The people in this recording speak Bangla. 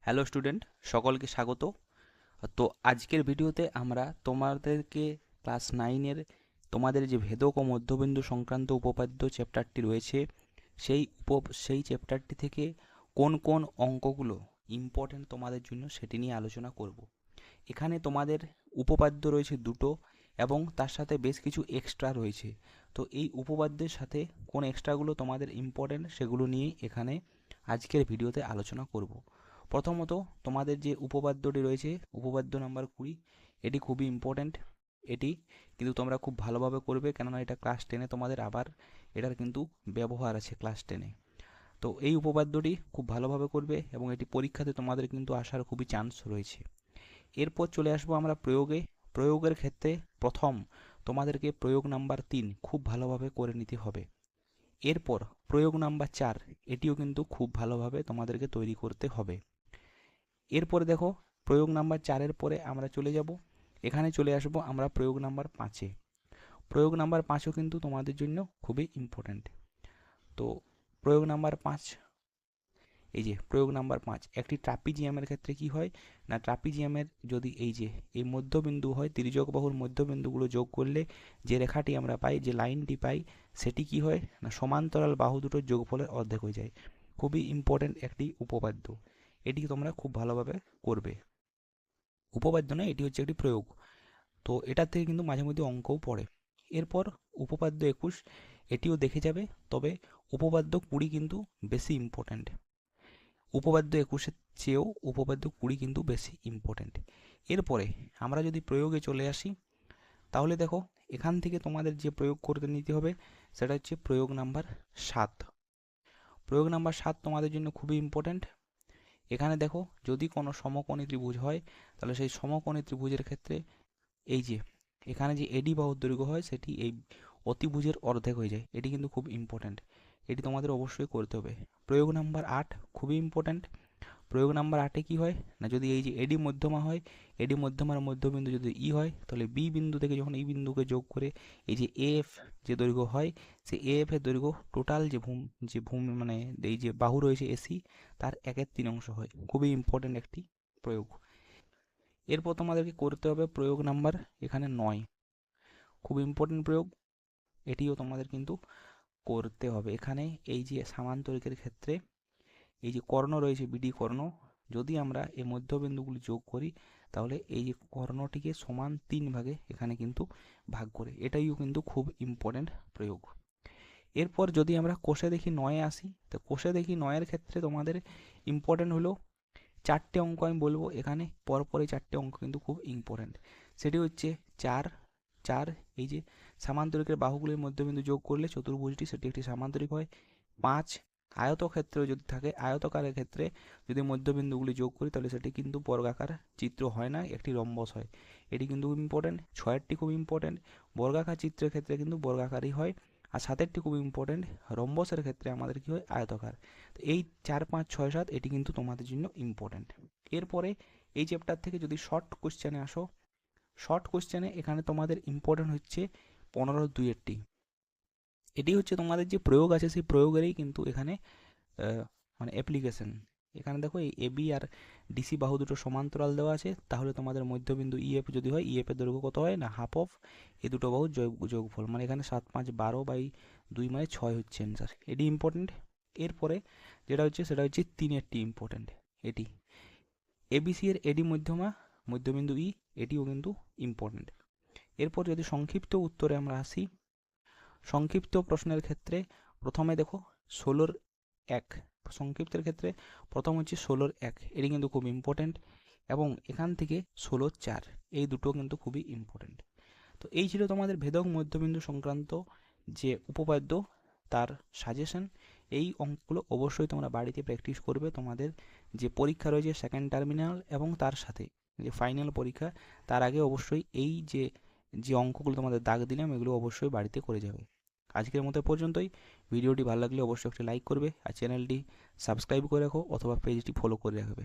হ্যালো স্টুডেন্ট, সকলকে স্বাগত। তো আজকের ভিডিওতে আমরা তোমাদেরকে ক্লাস 9-এর তোমাদের যে ভেদক ও মধ্যবিন্দু সংক্রান্ত উপপাদ্য চ্যাপ্টারটি রয়েছে সেই চ্যাপ্টারটি থেকে কোন কোন অঙ্কগুলো ইম্পর্ট্যান্ট তোমাদের জন্য সেটি নিয়ে আলোচনা করব। এখানে তোমাদের উপপাদ্য রয়েছে দুটো এবং তার সাথে বেশ কিছু এক্সট্রা রয়েছে। তো এই উপপাদ্যের সাথে কোন এক্সট্রাগুলো তোমাদের ইম্পর্ট্যান্ট সেগুলো নিয়ে এখানে আজকের ভিডিওতে আলোচনা করব। প্রথমত তোমাদের যে উপপাদ্যটি রয়েছে উপপাদ্য নাম্বার 20, এটি খুবই ইম্পর্ট্যান্ট। এটি কিন্তু তোমরা খুব ভালোভাবে করবে, কেননা এটা ক্লাস 10-এ তোমাদের আবার এটার কিন্তু ব্যবহার আছে ক্লাস 10-এ। তো এই উপপাদ্যটি খুব ভালোভাবে করবে এবং এটি পরীক্ষাতে তোমাদের কিন্তু আসার খুবই চান্স রয়েছে। এরপর চলে আসবো আমরা প্রয়োগের ক্ষেত্রে প্রথম তোমাদেরকে প্রয়োগ নাম্বার 3 খুব ভালোভাবে করে নিতে হবে। এরপর প্রয়োগ নাম্বার 4, এটিও কিন্তু খুব ভালোভাবে তোমাদেরকে তৈরি করতে হবে। এরপরে দেখো, প্রয়োগ নাম্বার 4-এর পরে আমরা চলে যাব, এখানে চলে আসব আমরা প্রয়োগ নাম্বার 5-এ। প্রয়োগ নাম্বার 5ও কিন্তু তোমাদের জন্য খুবই ইম্পর্ট্যান্ট। তো প্রয়োগ নাম্বার 5, এই যে প্রয়োগ নাম্বার 5, একটি ট্রাপিজিয়ামের ক্ষেত্রে কি হয় না, ট্রাপিজিয়ামের যদি এই মধ্যবিন্দু হয়, তির্যক বাহুর মধ্যবিন্দুগুলো যোগ করলে যে রেখাটি আমরা পাই, যে লাইনটি পাই, সেটি কি হয় না সমান্তরাল বাহু দুটোর যোগফলের অর্ধেক হয়ে যায়। খুবই ইম্পর্ট্যান্ট একটি উপপাদ্য, এটি তোমরা খুব ভালোভাবে করবে। উপপাদ্য নয়, এটি হচ্ছে একটি প্রয়োগ। তো এটার থেকে কিন্তু মাঝে মধ্যে অঙ্কও পড়ে। এরপর উপপাদ্য 21, এটিও দেখে যাবে, তবে উপপাদ্য 20 কিন্তু বেশি ইম্পর্ট্যান্ট। উপপাদ্য 21-এর চেয়েও উপপাদ্য 20 কিন্তু বেশি ইম্পর্ট্যান্ট। এরপরে আমরা যদি প্রয়োগে চলে আসি, তাহলে দেখো এখান থেকে তোমাদের যে প্রয়োগ করতে নিতে হবে সেটা হচ্ছে প্রয়োগ নাম্বার 7। প্রয়োগ নাম্বার 7 তোমাদের জন্য খুবই ইম্পর্ট্যান্ট। এখানে দেখো, যদি কোনো সমকোণী ত্রিভুজ হয় তাহলে সেই সমকোণী ত্রিভুজের ক্ষেত্রে এই যে এখানে যে এডি বাহুর দৈর্ঘ্য হয় সেটি এই অতিভুজের অর্ধেক হয়ে যায়। এটি কিন্তু খুব ইম্পর্ট্যান্ট, এটি তোমাদের অবশ্যই করতে হবে। প্রয়োগ নাম্বার 8 খুবই ইম্পর্ট্যান্ট। প্রয়োগ নাম্বার 8-এ কী হয় না, যদি এই যে এডি মধ্যমা হয়, এডি মধ্যমার মধ্যবিন্দু যদি ই হয়, তাহলে বি বিন্দু থেকে যখন এই বিন্দুকে যোগ করে এই যে এফ যে দৈর্ঘ্য হয়, সেই এফ এর দৈর্ঘ্য টোটাল যে ভূমি মানে এই যে বাহু রয়েছে এসি, তার 1/3 অংশ হয়। খুবই ইম্পর্ট্যান্ট একটি প্রয়োগ। এরপর তোমাদেরকে করতে হবে প্রয়োগ নাম্বার এখানে 9, খুব ইম্পর্ট্যান্ট প্রয়োগ, এটিও তোমাদের কিন্তু করতে হবে। এখানে এই যে সামান্তরিকের ক্ষেত্রে এই যে কর্ণ রয়েছে বিডি কর্ণ, যদি আমরা এই মধ্যবিন্দুগুলি যোগ করি তাহলে এই যে কর্ণটিকে সমান 3 ভাগে এখানে কিন্তু ভাগ করে, এটাইও কিন্তু খুব ইম্পর্ট্যান্ট প্রয়োগ। এরপর যদি আমরা কোষে দেখি 9-এ আসি, তো কোষে দেখি 9-এর ক্ষেত্রে তোমাদের ইম্পর্ট্যান্ট হলো 4টে অঙ্ক আমি বলবো এখানে, পরপরই 4টে অঙ্ক কিন্তু খুব ইম্পর্ট্যান্ট। সেটি হচ্ছে 4, 4 এই যে সামান্তরিকের বাহুগুলির মধ্যবিন্দু যোগ করলে চতুর্ভুজটি সেটি একটি সামান্তরিক হয়। 5, আয়তক্ষেত্রে যদি থাকে, আয়তকারের ক্ষেত্রে যদি মধ্যবিন্দুগুলি যোগ করি তাহলে সেটি কিন্তু বর্গাকার চিত্র হয় না, একটি রম্বস হয়। এটি কিন্তু ইম্পর্ট্যান্ট। 6-এরটি খুব ইম্পর্ট্যান্ট, বর্গাকার চিত্রের ক্ষেত্রে কিন্তু বর্গাকারই হয়। আর 7-এরটি খুব ইম্পর্ট্যান্ট, রম্বসের ক্ষেত্রে আমাদের কি হয় আয়তকার। তো এই 4, 5, 6, 7 এটি কিন্তু তোমাদের জন্য ইম্পর্ট্যান্ট। এরপরে এই চ্যাপ্টার থেকে যদি শর্ট কোশ্চেনে আসো, শর্ট কোশ্চেনে এখানে তোমাদের ইম্পর্ট্যান্ট হচ্ছে 15-2-এরটি। এটি হচ্ছে তোমাদের যে প্রয়োগ আছে সেই প্রয়োগেরই কিন্তু এখানে মানে অ্যাপ্লিকেশন। এখানে দেখো এই এবি আর ডিসি বাহু দুটো সমান্তরাল দেওয়া আছে, তাহলে তোমাদের মধ্যবিন্দু ইএফ যদি হয়, ইএফ এর দৈর্ঘ্য কত হয় না হাফ অফ এই দুটো বাহুর যোগফল, মানে এখানে 7, 5, 12/2 মানে 6 হচ্ছে অ্যান্সার। এটি ইম্পর্টেন্ট। এরপরে যেটা হচ্ছে সেটা হচ্ছে 3-এরটি ইম্পর্টেন্ট। এটি এবিসি এর এডি মধ্যবিন্দু ই, এটিও কিন্তু ইম্পর্টেন্ট। এরপর যদি সংক্ষিপ্ত উত্তরে আমরা আসি, সংক্ষিপ্ত প্রশ্নের ক্ষেত্রে প্রথমে দেখো 16-1, সংক্ষিপ্তের ক্ষেত্রে প্রথম হচ্ছে 16-1, এটি কিন্তু খুব ইম্পর্টেন্ট। এবং এখান থেকে 16-4, এই দুটো কিন্তু খুবই ইম্পর্টেন্ট। তো এই ছিল তোমাদের ভেদক মধ্যবিন্দু সংক্রান্ত যে উপপাদ্য, তার সাজেশন। এই অঙ্কগুলো অবশ্যই তোমরা বাড়িতে প্র্যাকটিস করবে। তোমাদের যে পরীক্ষা রয়েছে সেকেন্ড টার্মিনাল এবং তার সাথে যে ফাইনাল পরীক্ষা, তার আগে অবশ্যই এই যে অঙ্কগুলো তোমাদের দাগ দিলাম এগুলো অবশ্যই বাড়িতে করে যাবে। আজকের মতো পর্যন্তই। ভিডিওটি ভালো লাগলে অবশ্যই একটি লাইক করবে আর চ্যানেলটি সাবস্ক্রাইব করে রাখো অথবা পেজটি ফলো করে রাখবে।